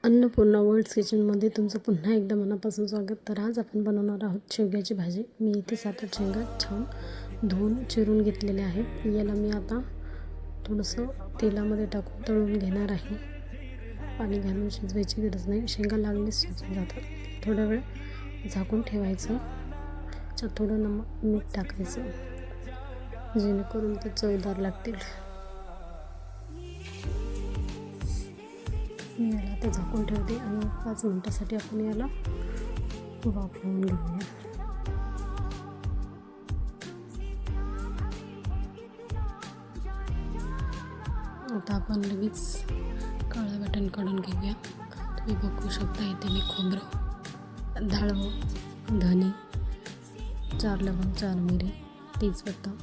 Annapurna world's किचनमध्ये तुमचं पुन्हा एकदा मनापासून स्वागत. तर आज आपण बनवणार आहोत शेवग्याची भाजी. मी इथे 7-8 शेंगा छान धुवून चिरून घेतलेल्या आहेत. याला मी आता थोडंसं तेलामध्ये टाकून तळून घेणार आहे. पाणी घालून शिजवायची गरज नाही, शेंगा लागलीच शिजून जातात. थोडा वेळ झाकून ठेवायचं. त्याच्यात थोडं मीठ टाकायचं जेणेकरून ते चवदार लागतील. मी याला आता झाकून ठेवते आणि 5 मिनिटासाठी आपण याला वाफवून घेऊया. आता आपण लगेच काळं वाटण काढून घेऊया. तुम्ही बघू शकता इथे मी खोबरं, डाळवं, धने, 4 लवंग, 4 मिरी, तेजपत्ता,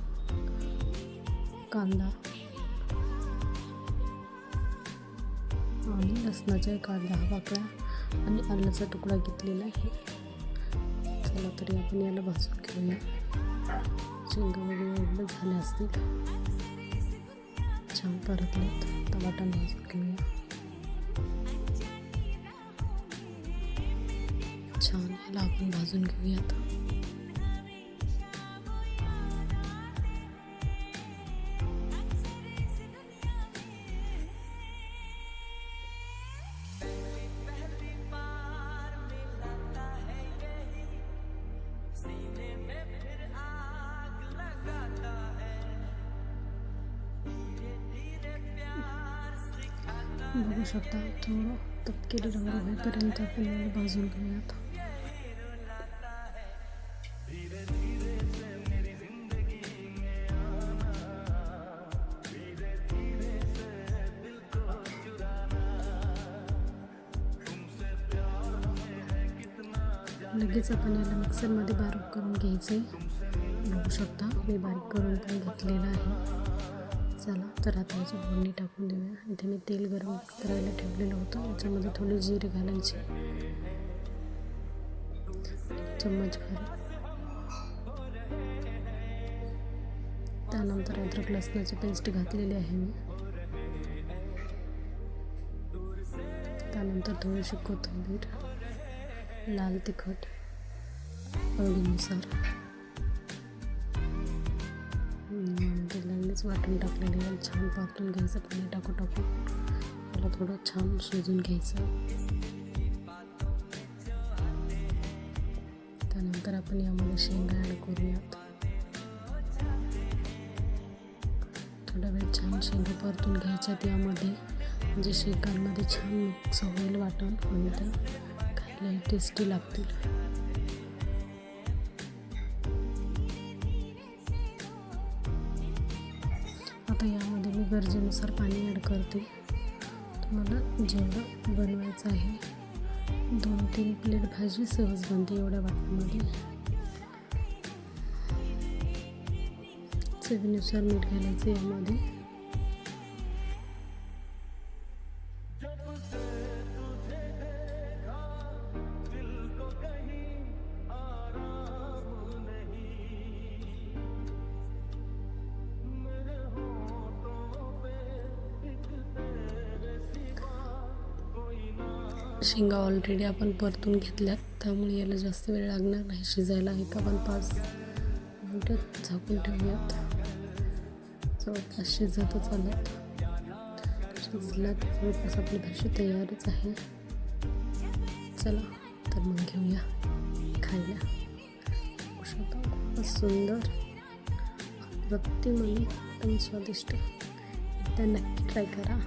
कांदा आणि लसणाच्या 1-10 पाकळ्या आणि आल्याचा तुकडा घेतलेला आहे. चला तरी आपण याला भाजून घेऊया. शेंगा वगैरे झाले असतील, छान परतलेत. टमाटा भाजून घेऊया. छान याला आपण भाजून घेऊयात. बघू शकता थोडं तपकिरी रंग होईपर्यंत आपण याला भाजून घेऊयात. लगेच आपण याला मिक्सरमध्ये बारीक करून घ्यायचे. बघू शकता मी बारीक करून पण घेतलेलं आहे. चला तर आता याची फोडणी टाकून देऊया. इथे मी तेल गरम करायला ठेवलेलं होतं. याच्यामध्ये थोडे जिरे घालायचे, चम्मचभर. त्यानंतर अद्रक लसणाची पेस्ट घातलेली आहे मी. त्यानंतर थोडीशी कोथिंबीर, लाल तिखट आवडीनुसार, वाटून टाकलेले छान परतून घ्यायचं. पाणी टाकून त्याला थोडं छान शिजून घ्यायचं. त्यानंतर आपण यामध्ये शेंगा ॲड करूयात. थोडा वेळ छान शेंगा परतून घ्यायच्यात यामध्ये, म्हणजे शेंगांमध्ये छान मिक्स होईल वाटण आणि त्या खायला टेस्टी लागतील. आता यामध्ये मी गरजेनुसार पाणी ॲड करते. तुम्हाला जेवढं बनवायचं आहे 2-3 प्लेट भाजी सहज बनते एवढ्या वाटणामध्ये. चवीनुसार मीठ घालायचं यामध्ये. शेंगा ऑलरेडी आपण परतून घेतल्यात, त्यामुळे याला जास्त वेळ लागणार नाही शिजायला. एक आपण 5 मिनिटं झाकून ठेवूयात. जवळपास शिजतच आलं. शिजला जवळपास आपली भाजी तयारच आहे. चला तर मग घेऊया खायला. खूपच सुंदर, अप्रतिम आणि एकदम स्वादिष्ट. एकदा नक्की ट्राय करा.